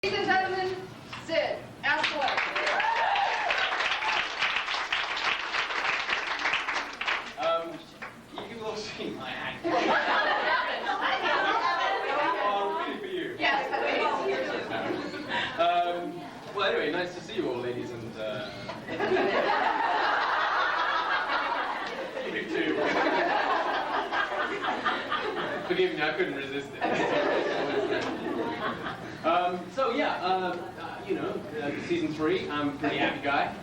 Ladies and gentlemen, Sid, ask away. You've all seen my act. Oh, really for you? Yes, well, anyway, nice to see you all, ladies and you too. Forgive me, I couldn't resist it. So yeah, you know, season 3. I'm a pretty happy guy.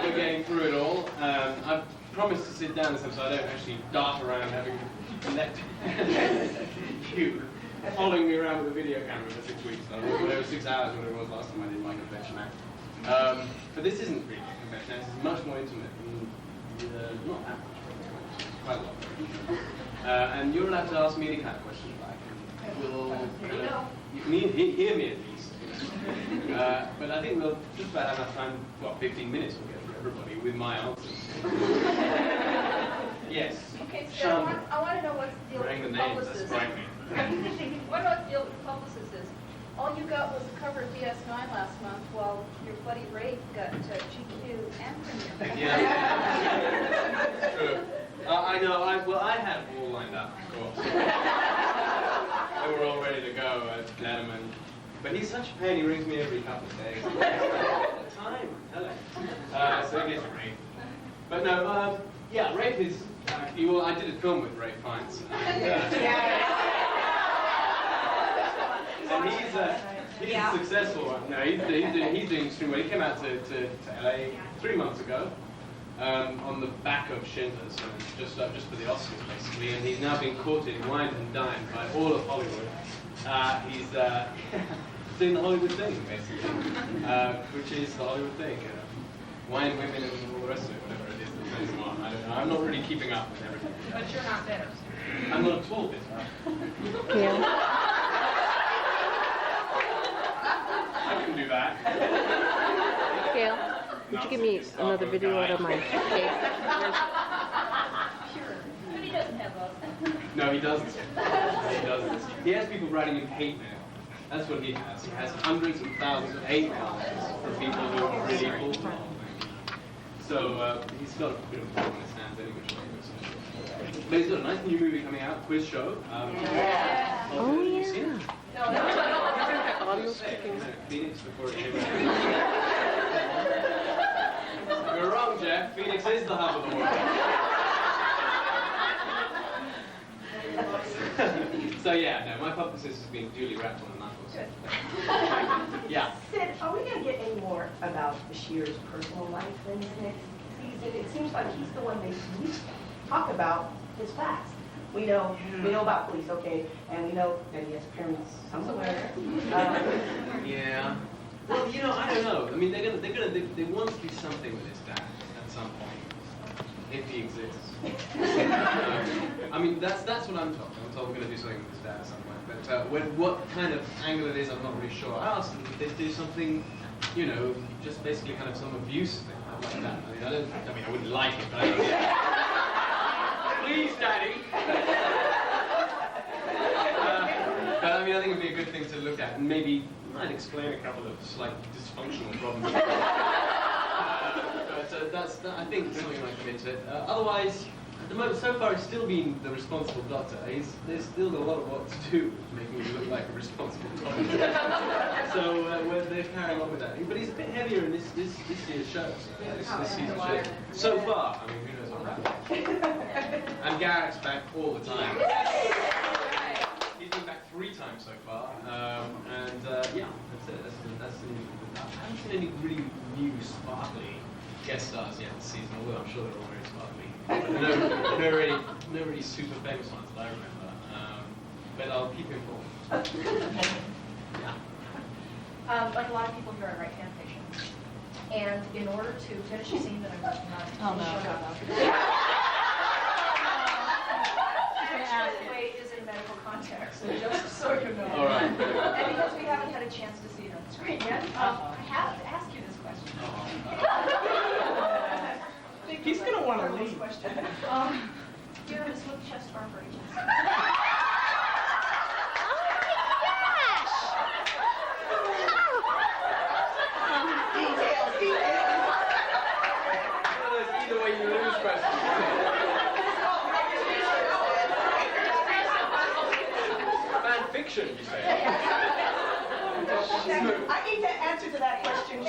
We're getting through it all. I've promised to sit down this time so I don't actually dart around having to let you following me around with a video camera for 6 weeks. Whatever, 6 hours, whatever it was last time I did my confession act. But this isn't really a confession act. This is much more intimate. Not that much, quite a lot. And you're allowed to ask me any kind of questions you like. You can hear me at least. But I think we'll just about have enough time. Well, 15 minutes will get through everybody with my answers. Yes. Okay, so I want to know what's the deal with the publicist. What about the deal with the publicist is? All you got was the cover of DS9 last month, while your buddy Ray got GQ and Premiere. Yeah. True. I know. I had it all lined up, of course. They were all ready to go at Letterman. But he's such a pain. He rings me every couple of days. Time, hello. So it gets Ray. But no, yeah, Rafe is. I did a film with Ray Fiennes. And he's successful right now. He's doing extremely well. He came out to LA 3 months ago on the back of Schindler's, just for the Oscars basically, and he's now being courted, wined and dined by all of Hollywood. He's doing the Hollywood thing basically, which is the Hollywood thing. Wine, women, and all the rest of it, whatever it is that turns him on. I don't know. I'm not really keeping up with everything. But you're not bitter. I'm not at all bitter. Yeah. I can do that. Gail, would you give me another video out of my case? But he doesn't have those. No, he doesn't. He doesn't. He has people writing him hate mail. That's what he has. He has hundreds and thousands of hate mails from people who are really cool. So he's got a bit of a problem in his hands anyway. But he's got a nice new movie coming out, quiz show. Oh, Have you seen it? No, no. Audio's kicking. Phoenix before it came out. You're wrong, Jeff. Phoenix is the hub of the world. So yeah, no, my publicist has been duly wrapped on the knuckles. Yeah. Sid, are we going to get any more about Bashir's personal life in this next season? It seems like he's the one they least talk about his past. We know about police, okay, and we know that he has parents somewhere. Yeah. Well, you know, I don't know. I mean, they want to do something with his dad at some point, if he exists. I mean, that's what I'm told. I'm told we're going to do something with his dad at some point. But what kind of angle it is, I'm not really sure. I asked them if they'd do something, you know, just basically kind of some abuse thing like that. I mean, I wouldn't like it, but I don't. Please, Daddy. But I mean, I think it'd be a good thing to look at, and maybe might explain a couple of slight dysfunctional problems. But I think something might come into it. Otherwise, at the moment, so far, he's still been the responsible doctor. There's still a lot of work to do, making him look like a responsible doctor. So they're carrying on with that. But he's a bit heavier in this year's show. This season's show. So far, I mean, who knows what happens. And Garrett's back all the time. He's been back 3 times so far. Yeah, that's it. That's the news. I haven't seen any really new, sparkly guest stars yet this season, although I'm sure they're all very sparkly. No really super famous ones that I remember. But I'll keep you informed. Yeah. Like a lot of people here are right-hand patients. And in order to finish a scene that I'm working on, the way is in a medical context, so just so you know. All right. And because we haven't had a chance to see it on the screen yet, I have to ask you this question. He's going to want to leave. Question. Do you have a slip chest arm break? I need the answer to that question too.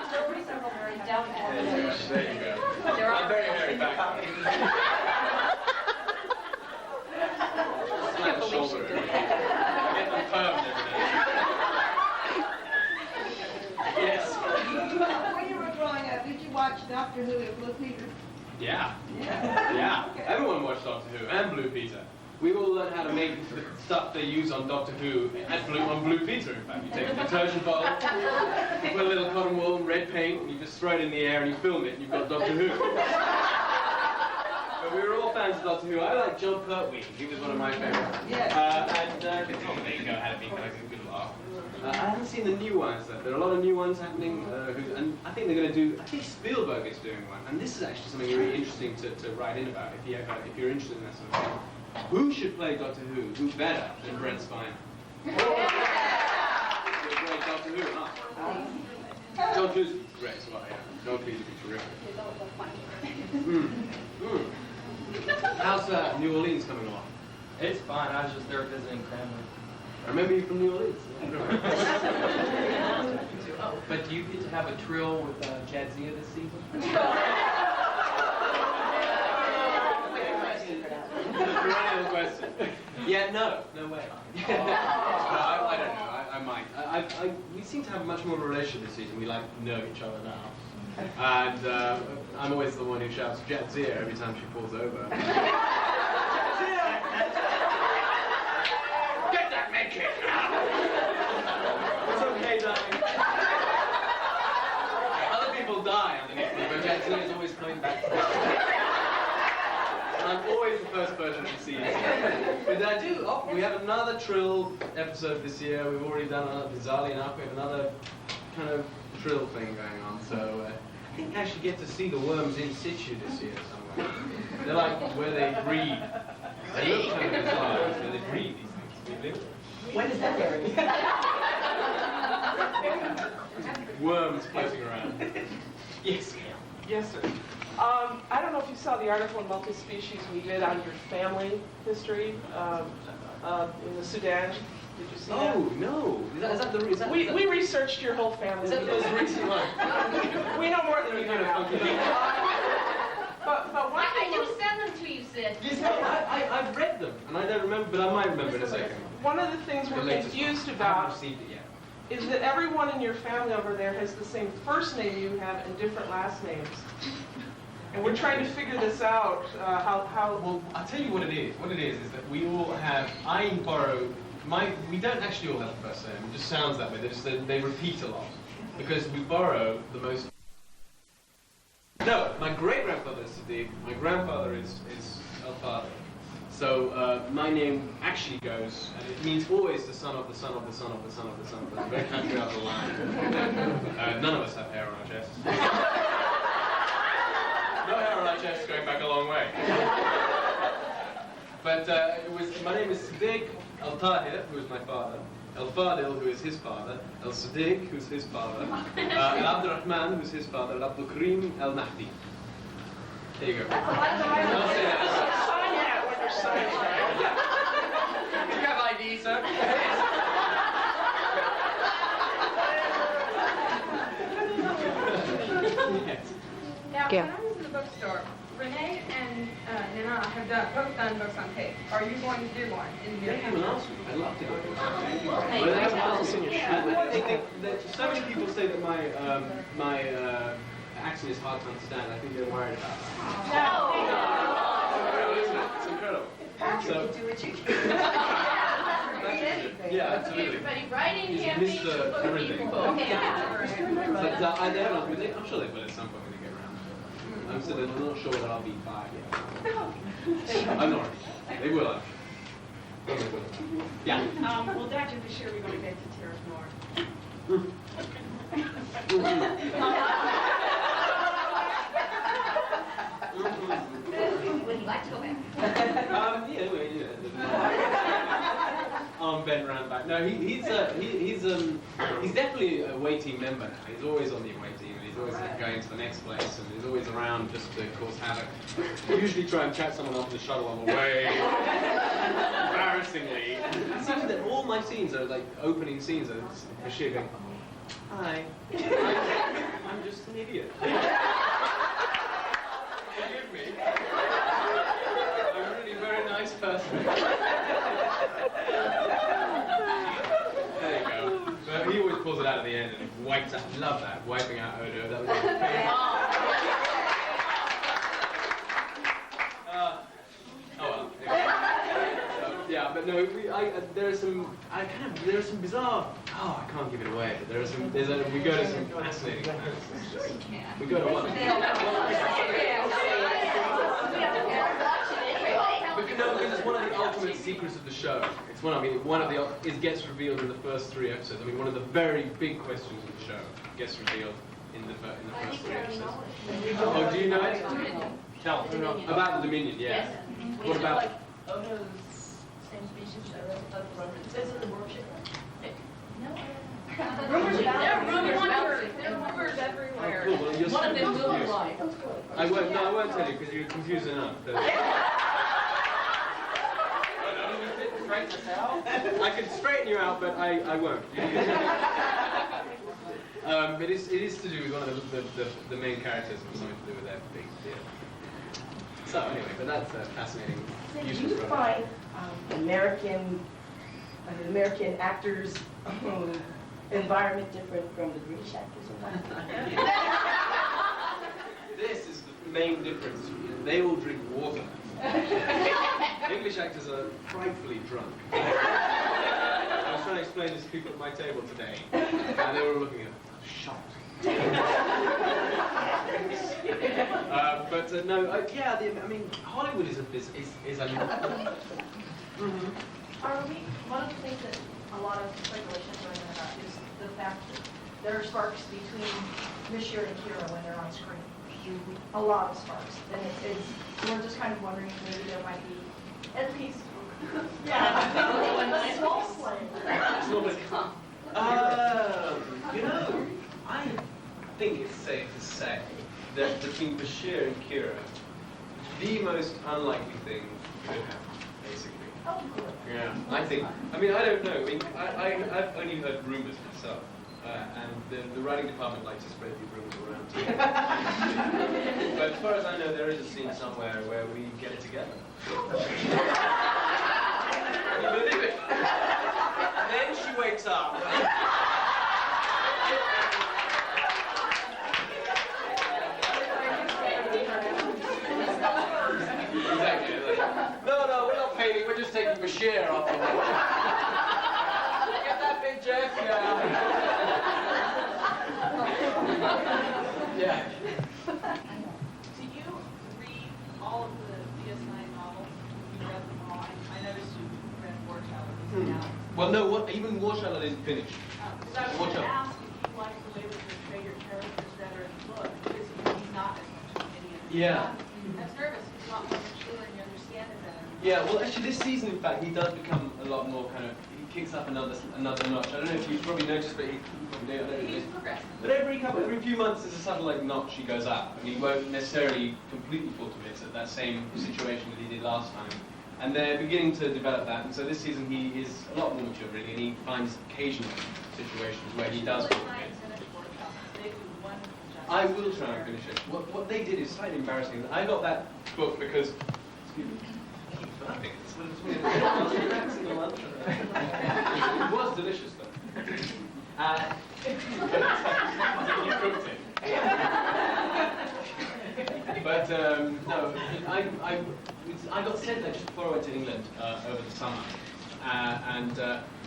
Still several very down There you go. There are I'm very back. Slap the shoulder. I get them permed every day. Yes. When you were growing up, did you watch Doctor Who and Blue Peter? Yeah. Yeah. Everyone watched Doctor Who and Blue Peter. We all learned how to make the stuff they use on Doctor Who on Blue Peter, in fact. You take a detergent bottle, you put a little cotton wool and red paint, and you just throw it in the air and you film it, and you've got Doctor Who. But we were all fans of Doctor Who. I like John Pertwee. He was one of my favorites. There you go, had to be nice and good laugh. I haven't seen the new ones, though. There are a lot of new ones happening, and I think they're going to do, I think Spielberg is doing one, and this is actually something really interesting to write in about, if you're interested in that sort of thing. Who should play Doctor Who? Who better than Brent Spiner? You're a great Doctor Who, huh? John Cleese's great as well, yeah. John Cleese is terrific. How's New Orleans coming along? It's fine. I was just there visiting family. I remember you from New Orleans. But do you get to have a trill with Jadzia this season? Question. Yeah, no way. No, I don't know. I might. We seem to have much more of a relationship this season. We like know each other now. And I'm always the one who shouts Jadzia every time she falls over. Get that med kit! It's okay, darling. Other people die underneath me, but Jadzia is always coming back. I'm always the first person to see it. But I do. Oh, we have another Trill episode this year. We've already done another, bizarrely enough, we have another kind of Trill thing going on. So I think I actually get to see the worms in situ this year somewhere. They're like where they breed. They look kind of bizarre, where they breed these things. When is that airing? Worms floating around. Yes. Yes, sir. I don't know if you saw the article in Multi-Species we did on your family history in the Sudan. Did you see that? Oh, no. Is that We researched your whole family. Is that the most recent one? We know more than you do now. But one I thing do send them to you, Sid. Yes, I've read them, and I don't remember, but I might remember in a second. one of the things we're confused I haven't about received it yet. is that everyone in your family over there has the same first name you have and different last names. And we're trying to figure this out, how... Well, I'll tell you what it is. What it is that we all have, I borrow, we don't actually all have the first name. It just sounds that way. They repeat a lot. Because we borrow the most... No, my great-grandfather is Siddig. My grandfather is Al-Father. So my name actually goes, and it means always the son of the son of the son of the son of the son of the very country out of the line. None of us have hair on our chests. No hair on our chests going back a long way. But my name is Siddig Al-Tahir, who is my father, Al-Fadil, who is his father, Al-Siddig, who's his father, Al-Abdurrahman, who's his father, Al-Abdul-Karim Al-Mahdi. There you go. I'll say that. Sign that when you're signing, right? Do you have ID, sir? Yes. Now, Yeah. when I was in the bookstore, Renee and Nana have both done books on tape. Are you going to do one in your They haven't asked me. I'd love to. Hey, But they haven't tell asked us. me. I think that so many people say that my accent is hard to understand. I think they're worried about that. It's incredible. Patrick, you do what you can. Yeah, absolutely. Everybody, writing He's campaigns Mr. for book Everything. people. Okay. But they haven't asked me. I'm sure they will at some point when they get around. I'm still not sure that I'll be 5 yet. I'm not. They will, I'm sure. Yeah. Well, Dad, this year we're going to get to Terrace North. Would you like to go back? Arm bent round back. No, he's definitely a away team member now. He's always on the away team, and he's always going to the next place, and he's always around just to cause havoc. I usually try and chat someone off the shuttle on the way, embarrassingly. It seems that all my scenes are like opening scenes, and it's Bashir going, "Hi, I'm just an idiot. Forgive me. I'm really a very nice person." There you go. But he always pulls it out at the end and wipes out. Love that, wiping out Odo. That was my favorite. Yeah, but no, there are some bizarre. Oh, I can't give it away. But we go to some fascinating planets. We go to one. Because it's one of the ultimate secrets of the show. It gets revealed in the first 3 episodes. I mean, one of the very big questions of the show gets revealed in the first 3 episodes. Oh, do you know it? Tell about the Dominion. Yes. What about? Same species of rodents. Is it the worship? No. Rumors about there are rumors everywhere. Oh, cool. Well, One of them will lie. I won't tell you because you're confused enough. I can straighten you out, but I won't. It is to do with one of the main characters and something to do with their big deal. So anyway, but that's fascinating. Do you find American actors' environment different from the British actors' environment? This is the main difference. They all drink water. English actors are frightfully drunk. I was trying to explain this to people at my table today, and they were looking at shocked. I mean, Hollywood is a One of the things that a lot of speculation is going about is the fact that there are sparks between Bashir and Kira when they're on screen. A lot of sparks. And we're just kind of wondering if maybe there might be at least a small flame. I think it's safe to say that between Bashir and Kira, the most unlikely thing could happen, basically. Oh, good. Yeah, I don't know. I've only heard rumors myself, and the writing department likes to spread these rumors around too. But as far as I know, there is a scene somewhere where we get it together. Can you believe it? And then she wakes up. Exactly. No, we're not painting. We're just taking Bashir off the wall. Get that big Jeff? Yeah. Do you read all of the DS9 novels? You read them all? I noticed you read War Child. Well, no. Even War Child isn't finished. Because I was going to ask if you like the way that they portray your characters better in the book, because he's not as much of an idiot. Yeah. That's nervous. He's not more mature and you understand it better. Yeah, well, actually, this season, in fact, he does become a lot more kind of. He kicks up another notch. I don't know if you've probably noticed, but he's progressive. But every few months, there's a sort of like notch he goes up, and he won't necessarily completely fall to bits at that same situation that he did last time. And they're beginning to develop that, and so this season he is a lot more mature, really, and he finds occasional situations where he does fall to bits. I will try and finish it. What they did is slightly embarrassing. I got that book because. Excuse me. Keep laughing. It's weird. It was delicious, though. You cooked it. But no, I got sent there just before I went to England over the summer, and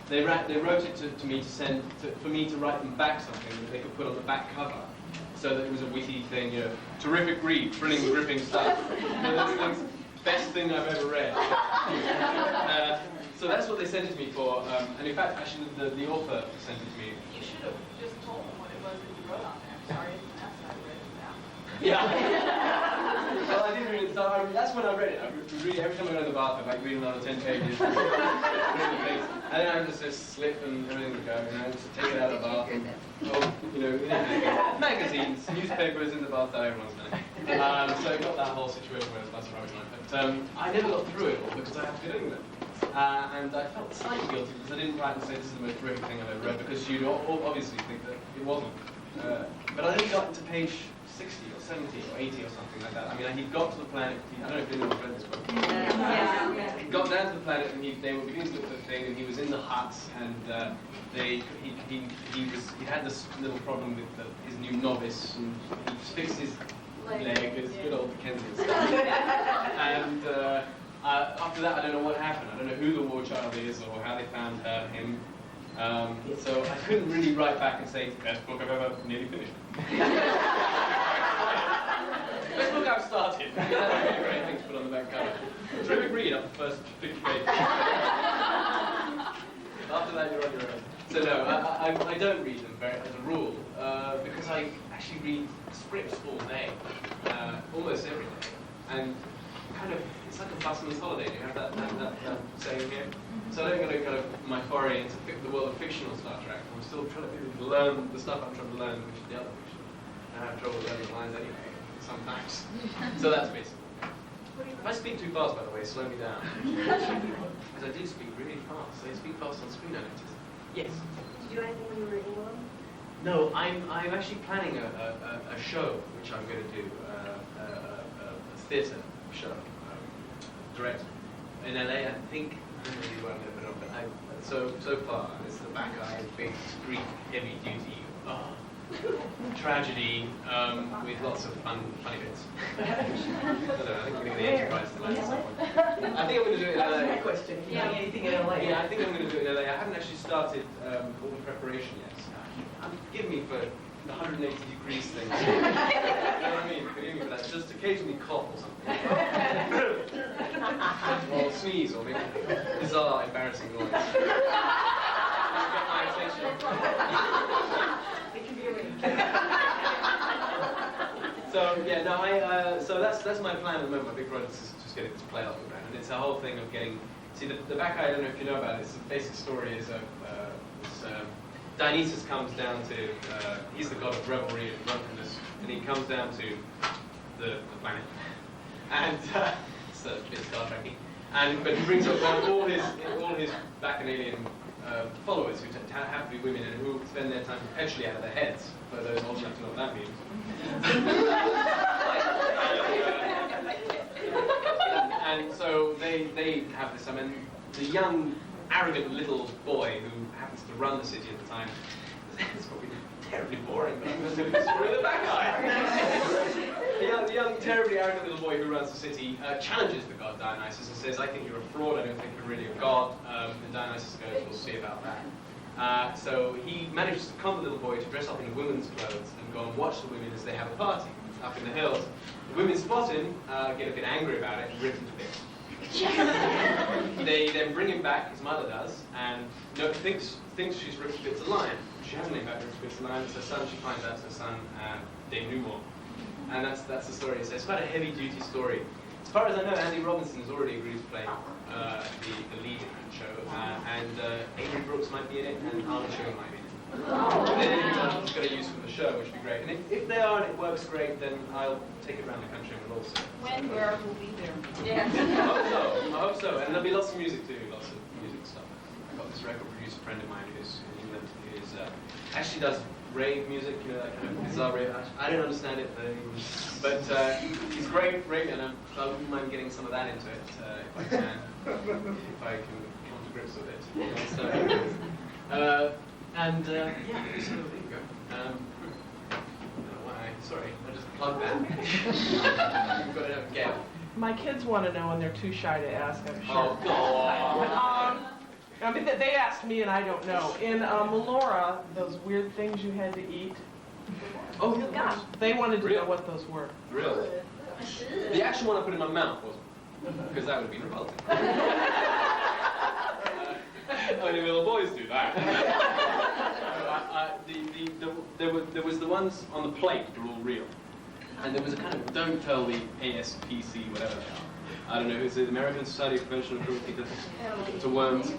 they wrote it to me for me to write them back something that they could put on the back cover. So that it was a witty thing, terrific read, thrilling, gripping stuff. Best thing I've ever read. So that's what they sent it to me for, and in fact, actually, the author sent it to me. You should have just told him what it was that you wrote on there. Sorry, it's a mess. I read it now. Yeah. Well, I did read it. So that's when I read it. I read every time I go to the bathroom, like reading another 10 pages. And then I would just slip and everything would go, just take it out of the bath. And, magazines, newspapers in the bath that everyone's done. So I got that whole situation where I was about to write mine. But I never got through it all because I had to go to England. And I felt slightly guilty because I didn't write and say this is the most terrific thing I've ever read, because you'd obviously think that it wasn't. But I only got to page 60 or 70 or 80 or something like that. I mean, he got to the planet. I don't know if anyone's read this book. He got down to the planet, and they were beginning to look at the thing, and he was in the hut, and he had this little problem with his new novice, and he fixed his leg, his good old Dickensian stuff. And after that, I don't know what happened. I don't know who the war child is or how they found him. So I couldn't really write back and say, best book I've ever nearly finished. Best book I've started. That's a really great thing to put on the back cover. Terrific read up the first 50 pages. After that, you're on your own. So no, I don't read them as a rule, because I actually read scripts all day, almost every day. And kind of, it's like a busman's holiday. You have that saying here. So I don't go to kind of my foray into the world of fictional Star Trek. I'm still trying to learn the stuff I'm trying to learn, which is the other fiction. And I have trouble learning lines anyway, sometimes. So that's basically. If I speak too fast, by the way, slow me down. Because I do speak really fast. I speak fast on screen, I noticed. Yes? Did you do anything when you were in England? No, I'm actually planning a show, which I'm going to do, a theatre show, direct in LA. I think, I don't really want to put it on, but so far, it's the back eye, big, Greek, heavy duty, tragedy, with lots of funny bits. I don't know, I think we're going to the Enterprise tonight or something. I think I'm going to do it in LA. That's my question. If you're doing anything in LA. Yeah, I think I'm going to do it in LA. I haven't actually started all the preparation yet. Forgive me for the 180 degrees thing. You know what I mean? Forgive me for that. Just occasionally cough or something. Or sneeze or make a bizarre, embarrassing noise. Get my attention. It can be arranged. So yeah, no, so that's my plan at the moment. My big project is just getting this play off the ground, and it's a whole thing of getting. See, the back eye. I don't know if you know about it. The basic story is Dionysus comes down to. He's the god of revelry and drunkenness, and he comes down to the planet, and it's a bit Star Trek-y. But he brings up all his bacchanalian followers who have to be women and who spend their time perpetually out of their heads, for those old enough to know what that means. And so they have this, I mean, the young, arrogant little boy who happens to run the city at the time, it's probably terribly boring, but I'm going to do the story of the back eye. The young, terribly arrogant little boy who runs the city challenges the god Dionysus and says, I think you're a fraud, I don't think you're really a god. And Dionysus goes, we'll see about that. So he manages to con the little boy to dress up in women's clothes and go and watch the women as they have a party up in the hills. The women spot him, get a bit angry about it, and rip him to bits. They then bring him back, his mother does, and thinks she's ripped to bits a lion. She hasn't been back ripped to bits a lion. It's her son. She finds out it's her son, Dave Newmore. And that's the story. So it's quite a heavy-duty story. As far as I know, Andy Robinson has already agreed to play the lead in that show, and Avery Brooks might be in it, and Arnold Schwarzenegger might be in it. Anyone who's got to use from the show, which would be great. And if they are and it works great, then I'll take it around the country and we'll also. When, where, will be there. Yeah. I hope so. And there'll be lots of music too, lots of music stuff. I've got this record producer friend of mine who's in England, who's actually does rave music, you know, that kind of bizarre rave. I don't understand it, but he's great, and I wouldn't mind getting some of that into it if I can come to grips with it. So, yeah, so there you go. I don't know why. Sorry, I just plugged that. You've got it up again. My kids want to know, and they're too shy to ask, I'm sure. Oh, God. I mean, they asked me, and I don't know. In Melora, those weird things you had to eat, Oh, yeah. they wanted to know what those were. Really? The actual one I put in my mouth wasn't, because that would have been revolting. Only little boys do that. There was the ones on the plate that were all real. And there was a kind of, don't tell the ASPC, whatever they are. I don't know, is it the American Society of Prevention of Cruelty to Worms?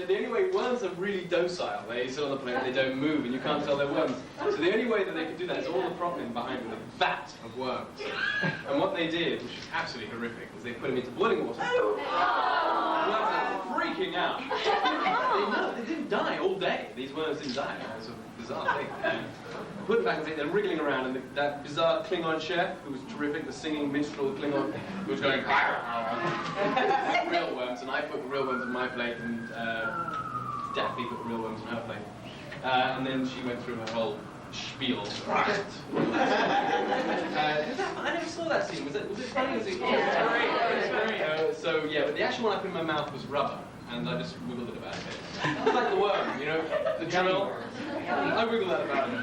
the only way worms are really docile. They sit on the plate, they don't move, and you can't tell they're worms. So the only way that they could do that is all the prop in behind with a vat of worms. And what they did, which is absolutely horrific, was they put them into boiling water. Worms are freaking out. They didn't die all day. These worms didn't die. It was a bizarre thing. Put them back and they're wriggling around, and that bizarre Klingon chef, who was terrific, the singing minstrel Klingon, who was going, real worms, and I put the real worms on my plate, and Daphne put the real worms on her plate. And then she went through her whole spiel. I never saw that scene. Was it funny? Was it very, so yeah, but the actual one I put in my mouth was rubber, and I just wiggled it about a bit. It's like the worm, you know, the drill. I wiggle that about it.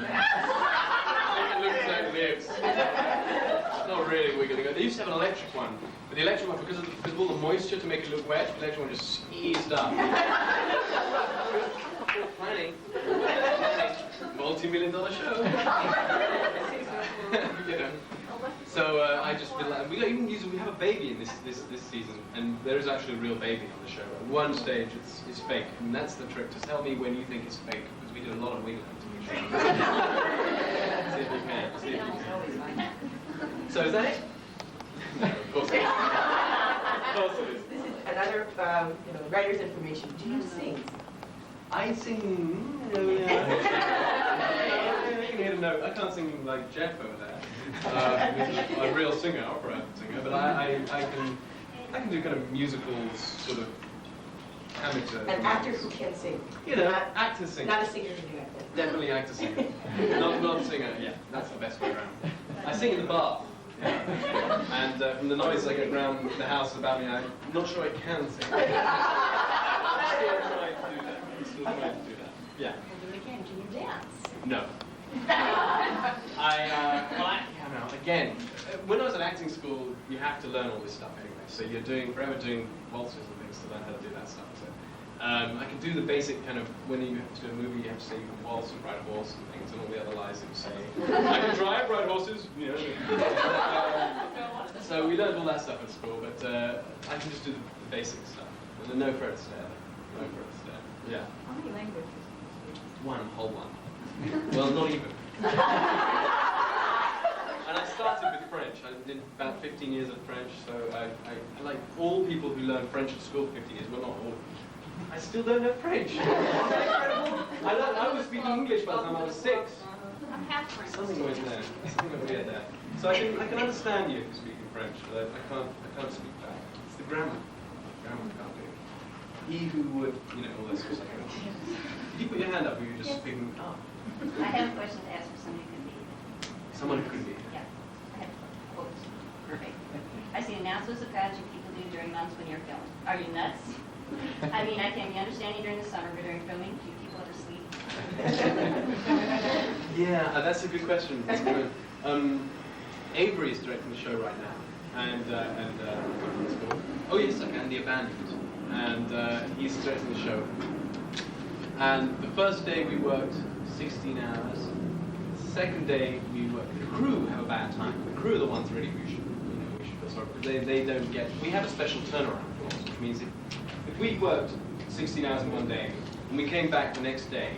It looks like it lives. It's not really wiggling. They used to have an electric one, but the electric one, because of all the moisture to make it look wet, the electric one just squeezed up. Planning. Multi-million-dollar show. You know. So I just feel like we don't even use. We have a baby in this season, and there is actually a real baby on the show. At one stage, it's fake, and that's the trick. To tell me when you think it's fake, because we do a lot of wiggling to make sure. See if you can. See if you can. So is that it? No, of course it is. Of course it is. This is another, writer's information. Do you sing? I sing. You can hear the note. I can't sing like Jeff over there. A real singer, opera singer, but I can do kind of musicals, sort of amateur. An actor who can sing. You know, actor singer. Not a singer who can act. Definitely actor singer. not singer. Yeah, that's the best way around. I sing in the bath. Yeah. And from the noise I get around the house about me, I'm not sure I can sing. I'm still trying to do that. Yeah. We'll do it again. Can you dance? No. Again, when I was at acting school, you have to learn all this stuff anyway. So you're forever doing waltzes and things to learn how to do that stuff. So I can do the basic kind of, when you have to do a movie, you have to say you can waltz and ride a horse and things, and all the other lies that you say. I can drive, ride horses, you know. So we learned all that stuff at school, but I can just do the basic stuff. And no Fred Astaire. No Fred Astaire. Yeah. How many languages? One, whole one. Well, not even. And I started with French. I did about 15 years of French, so I like all people who learn French at school for 15 years, well, not all. I still don't know French. I was speaking English by the time I was 6. I'm half French. Something was there. Something weird there. So I can understand you speaking French, but I can't speak back. It's the grammar. Grammar can't do. He who would, you know, all this sort of stuff. Did you put your hand up, or were you just speaking up? I have a question to ask for somebody who can be. Someone who couldn't be. Yeah, I have quotes. Perfect. I see announcements of pageant people do during months when you're filming. Are you nuts? I mean, I can understand you during the summer, but during filming, do people ever sleep? Yeah, that's a good question. Avery is directing the show right now, and oh yes, okay, and The Abandoned, and he's directing the show. And the first day we worked 16 hours. The second day we worked. The crew have a bad time. The crew are the ones really we should feel sorry for. They don't get. We have a special turnaround clause, which means if we worked 16 hours in one day and we came back the next day,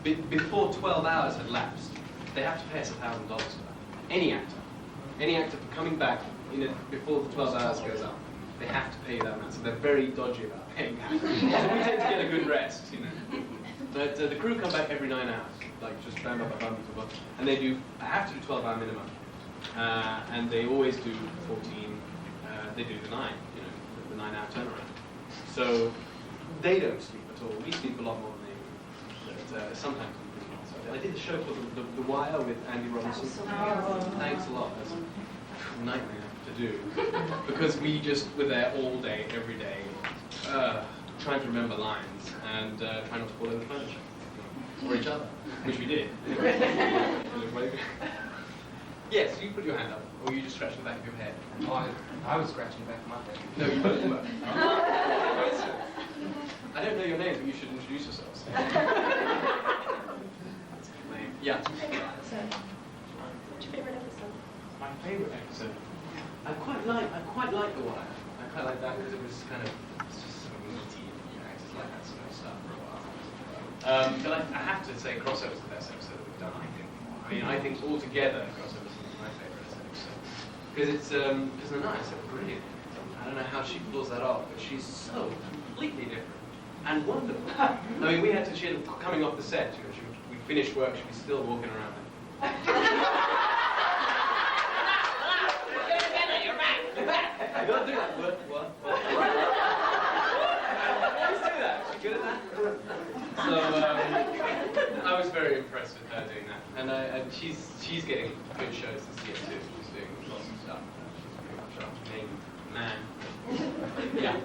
before 12 hours had lapsed, they have to pay us $1,000 for that. Any actor for coming back before the 12 hours goes up, they have to pay that amount. So they're very dodgy about paying that. So we tend to get a good rest, you know. But the crew come back every 9 hours, like just bam, bam, bam, bam, bam, and they have to do 12-hour minimum, and they always do 14. They do the 9, you know, the 9-hour turnaround. So they don't sleep at all. We sleep a lot more than they do. But sometimes we do not. So I did the show called The Wire with Andy Robinson. Thanks a lot. That's a nightmare to do because we just were there all day, every day. Trying to remember lines and trying not to fall in the furniture or each other, which we did. Yes, you put your hand up, or you just scratch the back of your head. Oh, I was scratching the back of my head. No, you both were. I don't know your names, but you should introduce yourselves. That's a good name. Yeah. What's your favorite episode? My favorite episode. I quite like The Wire. I quite like that because it was kind of. It's just sort of meaty, you know, it's just like that sort of stuff. But I have to say, Crossover's the best episode that we've done, I think. I mean, I think altogether, Crossover's my favourite episode. Because because Nana is so brilliant. I don't know how she pulls that off, but she's so completely different and wonderful. I mean, she had coming off the set, you know, we finished work, she was still walking around there. You don't do that. What? Always do that. She's good at that. So I was very impressed with her doing that, and she's getting good shows this year too. She's doing lots of stuff. She's pretty much our main man. Yeah.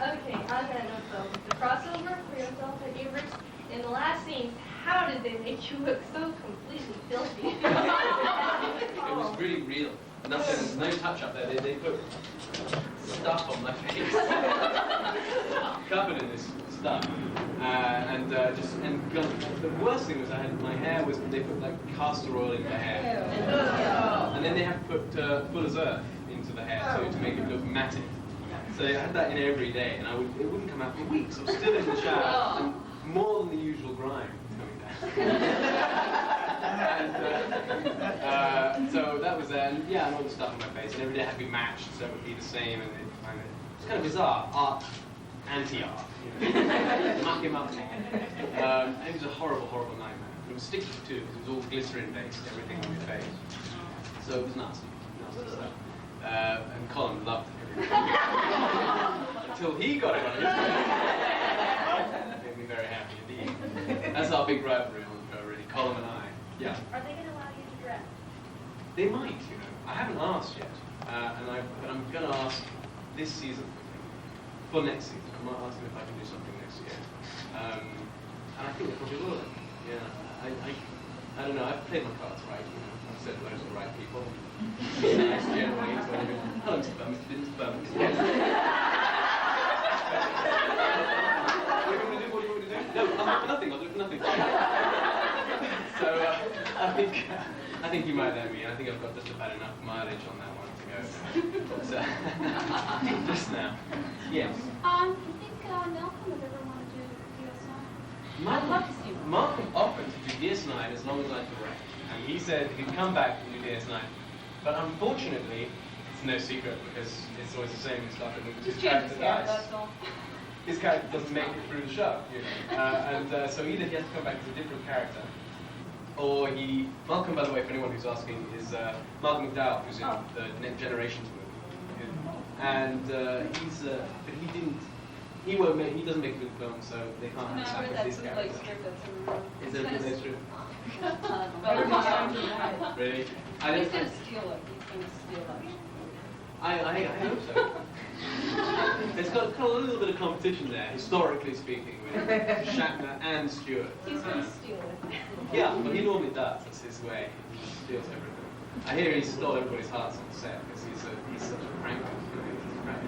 Okay, on that note though, the crossover for your Delta Everett, in the last scenes, how did they make you look so completely filthy? It was really real. Nothing, no touch up there. They put stuff on my face, covered in this stuff, and the worst thing was my hair was they put like castor oil in the hair, and then they have to put Fuller's Earth into the hair too to make it look matted. So I had that in every day, and it wouldn't come out for weeks. I was still in the shower, and more than the usual grime coming down. And so that was and and all the stuff on my face, and every day had to be matched, so it would be the same, and it's kind of bizarre, art, anti-art, you know, muck him up. It was a horrible, horrible nightmare. It was sticky too, because it was all glycerin-based, everything on your face, so it was nasty stuff. And Colin loved it until he got it on his face. That made me very happy indeed. That's our big rivalry on the show, really, Colin and I. Yeah. Are they going to allow you to dress? They might, you know. I haven't asked yet, but I'm going to ask this season for next season. I might ask them if I can do something next year, and I think they probably will. Yeah, I don't know. I've played my cards right. You know, I've said hello to the right people. Be nice generally. Hello, Mr. Bum, Mr. Bum. What do you want me to do? What do you want me to do? No, nothing. I'll do nothing. So I think you might let me. I think I've got just about enough mileage on that one to go. So, just now. Yes. You think Malcolm would ever want to do DS9? I'd love to see him. Malcolm offered to do DS9 as long as I direct, and he said he'd come back and do DS9. But unfortunately, it's no secret because it's always the same in Star Trek movies. His character dies. His character doesn't make it through the show, you know. So either he has to come back as a different character, or Malcolm, by the way, for anyone who's asking, is Malcolm McDowell, who's in the Next Generations movie. And but he doesn't make a good film, so they can't have sacrifice his character. Is there a good strip? Really? He's going to steal it. He's going to steal it. I hope so. There's got a little bit of competition there, historically speaking, with Shatner and Stewart. He's going to steal it. Yeah, but he normally does. That's his way. He steals everything. I hear he stole everybody's hearts on set because he's such a pranker.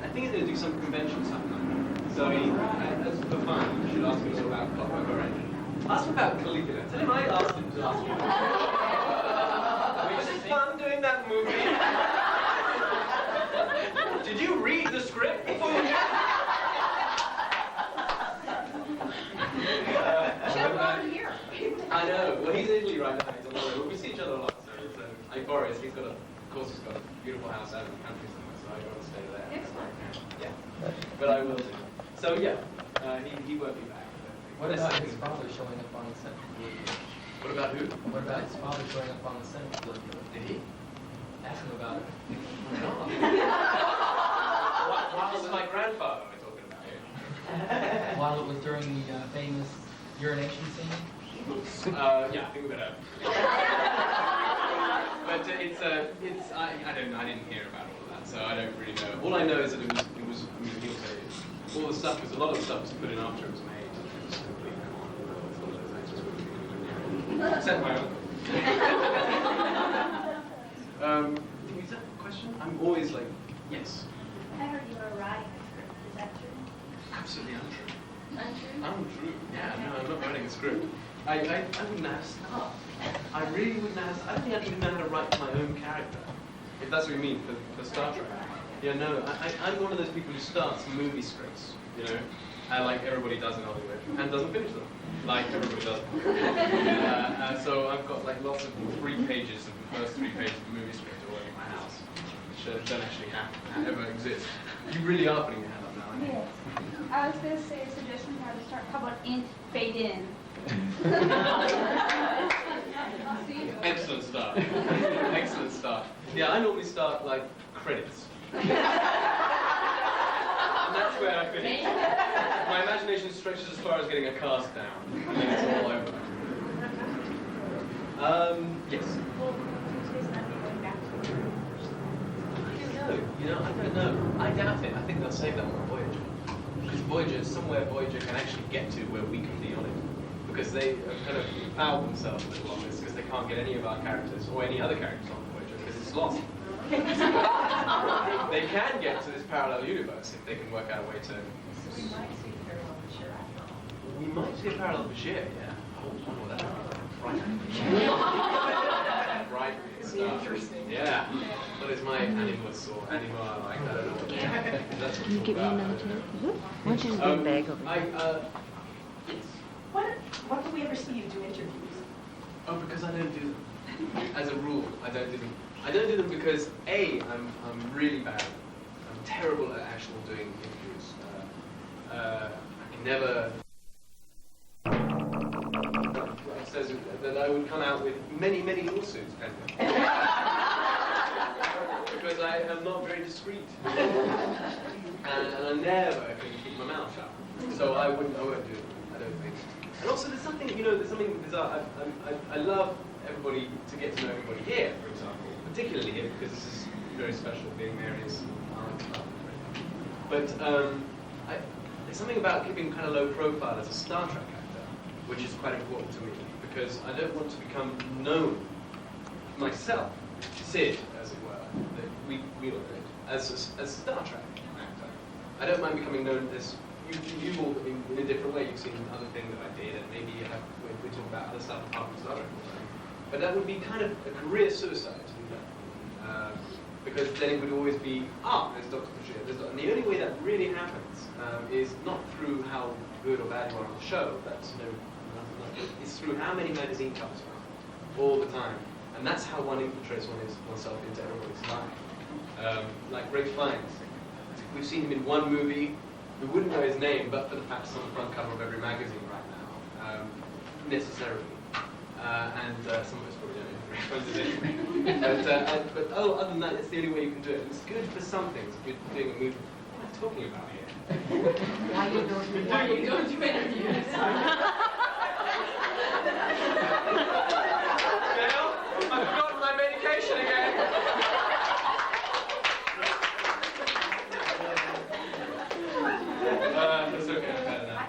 I think he's going to do some convention sometime. So that's for fun. You should ask him all about Clockwork Orange. Ask him about Caligula. Tell him I asked him to ask him. Was it fun doing that movie? Did you read the script before? Here. I know. Well, he's in Italy right now. He's on the road. We see each other a lot. So like Boris, he's got a beautiful house out in the country somewhere. So I go and stay there. Excellent. Yeah. But I will do. So yeah, he won't be back. What about his father showing up on the set? What about who? What about his father showing up on the set? Did he? Ask him about it. What was my grandfather we're talking about here? While it was during the famous urination scene? Yeah, I think we better. But I didn't hear about all of that, so I don't really know. All I know is that it was I mean, people say all the stuff, because a lot of the stuff was put in after it was made. It was completely except my own. Is that a question? I'm always like, yes. I heard you were writing a script. Is that true? Absolutely untrue. Untrue? Untrue. Yeah, no, I'm not writing a script. I wouldn't know how to start. I really wouldn't know how to, I don't think I'd even know how to write my own character. If that's what you mean for Star Trek. Yeah, no, I'm one of those people who starts movie scripts you know, like everybody does in Hollywood, and doesn't finish them, like everybody does. So I've got like lots of 3 pages of the first 3 pages of the movie script all over my house, which don't actually ever exist. You really are putting your hand up now, aren't you? Yes. I was going to say a suggestion how to start. How about int fade in? Excellent start. Excellent start. Yeah, I normally start like credits. And that's where I finish. My imagination stretches as far as getting a cast down, and then it's all over. Yes. Well, Tuesday's not going back to the I don't know. I doubt it. I think they'll save that for Voyager. Because Voyager, somewhere Voyager can actually get to where we can be on it. Because they have kind of fouled themselves a little on this, because they can't get any of our characters, or any other characters on Voyager, because it's lost. They can get to this parallel universe if they can work out a way to... So we might see parallel Bashir after all. We might see a parallel Bashir, yeah. Oh, that would be frightening. Right. Interesting. Yeah. What is my animus or anima like? I don't know what that's Can you give me another table? Why don't you just bring a bag over here? Yes. What do we ever see you do interviews? Oh, because I don't do them. As a rule, I don't do them. I don't do them because I'm really bad. I'm terrible at actually doing interviews. I can never. Says that I would come out with many lawsuits pending. Because I am not very discreet. And I never can keep my mouth shut. So I won't do it, I don't think. And also there's something bizarre. I love everybody to get to know everybody here, for example. Particularly here, because this is very special, being Mary's aunt. But there's something about keeping kind of low profile as a Star Trek actor, which is quite important to me. Because I don't want to become known myself, Sid, as it were, that we all know, as Star Trek actor. I don't mind becoming known as you all in a different way. You've seen other things that I did, and maybe we talk about other stuff apart from Star Trek all the time. But that would be kind of a career suicide to do that. Because then it would always be, there's Dr. Bashir, and the only way that really happens is not through how good or bad you are on the show. That's it's through how many magazine covers you are all the time. And that's how one infiltrates oneself into everybody's life. Like Ray Fiennes. We've seen him in one movie. We wouldn't know his name, but for the fact it's on the front cover of every magazine right now, necessarily. And some of us probably don't know Ray Fiennes' name. But other than that, it's the only way you can do it. And it's good for some things. If you're doing a movie, what am I talking about here? Why you don't do interviews? Gail, I've forgotten my medication again. That's okay, I've had enough.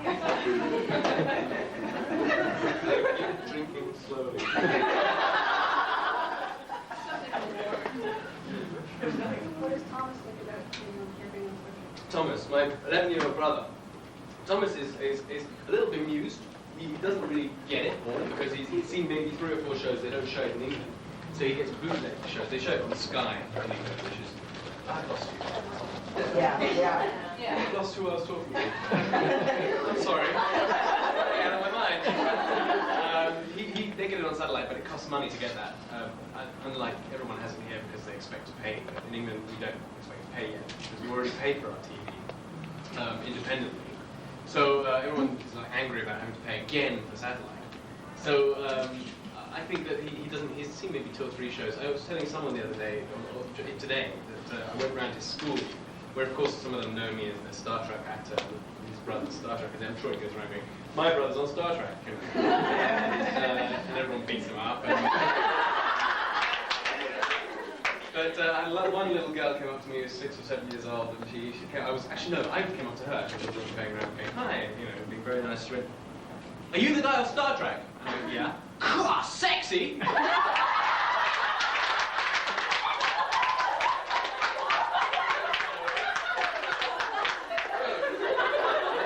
Keep drinking slowly. What does Thomas think about being on Thomas, my 11-year-old brother. Thomas is a little bemused. He doesn't really get it, because he's seen maybe 3 or 4 shows. They don't show it in England. So he gets bootleg shows. They show it on Sky in England, which is... I've lost you. Yeah. I've lost who I was talking to. I'm sorry. Out of my mind. They get it on satellite, but it costs money to get that. Unlike everyone has it here because they expect to pay. But in England, we don't expect to pay yet, because we already pay for our TV independently. So everyone is like angry about having to pay again for satellite. So I think that he doesn't. He's seen maybe 2 or 3 shows. I was telling someone the other day, or today, that I went around his school, where of course some of them know me as a Star Trek actor. His brother's Star Trek, and I'm sure he goes around going, "My brother's on Star Trek," and everyone beats him up. But one little girl came up to me who was 6 or 7 years old, and she came, I came up to her, because I was going around going, "Hi," being very nice. She went, "Are you the guy off Star Trek?" I went, "Yeah." "God, sexy!" Nice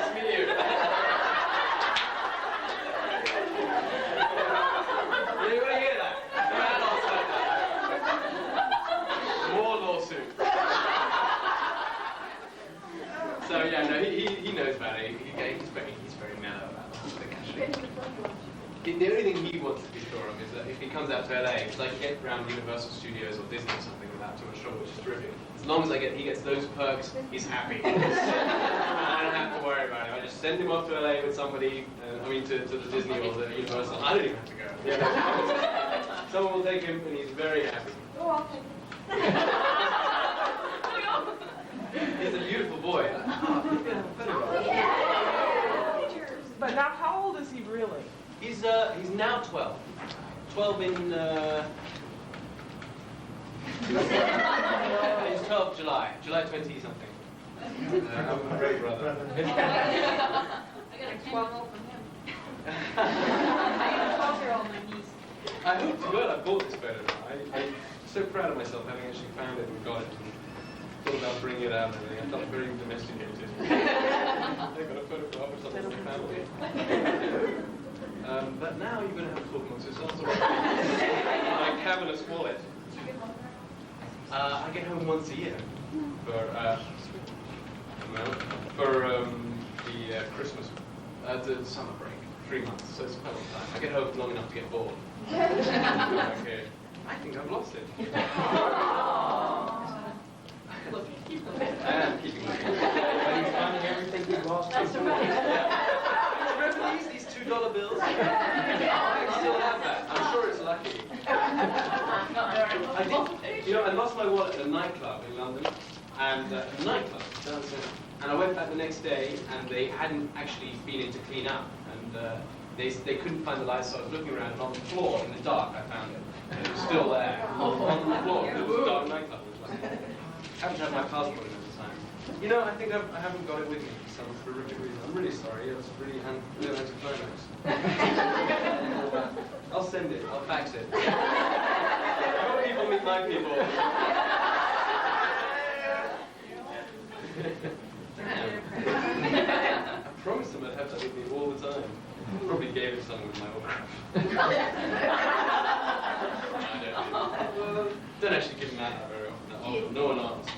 to meet you. You want to hear that? More lawsuits. So yeah, no, he knows the only thing he wants to be sure of is that if he comes out to LA, because I can get around Universal Studios or Disney or something without too much trouble, which is terrific. As long as he gets those perks, he's happy. I don't have to worry about it. I just send him off to LA with somebody, to the Disney or the Universal. I don't even have to go. Yeah, someone will take him and he's very happy. Oh, I'll take He's a beautiful boy. But now, how old is he really? He's now 12. 12 in he's 12 July 20 something. I'm a great brother. I got a 12-year-old from him. I got a 12-year-old, my niece. I hope to God I bought this photo now. I'm so proud of myself having actually found it and got it. Thought about bringing it out and everything. I felt very domesticated. I got a photograph of something in the family. But now you're going to have to talk amongst yourselves about my cavernous wallet. I get home once a year for the Christmas, the summer break, 3 months, so it's quite a long time. I get home long enough to get bored. Okay. I think I've lost it. I am keeping looking. Are you finding everything you've lost? That's right. Remember these $2 bills? I still have that. I'm sure it's lucky. I lost my wallet at a nightclub in London, and and I went back the next day, and they hadn't actually been in to clean up, and they couldn't find the lights, so I was looking around, and on the floor in the dark I found it. And it was still there on the floor. It was a dark nightclub. I haven't had my passport in at the time. I think I haven't got it with me for some horrific reason. I'm really sorry. It was really anticlimactic. I'll send it. I'll fax it. Your people meet my people. Damn. I promised them I'd have that with me all the time. Probably gave it someone with my autograph. I don't actually give them that very often. No one asks.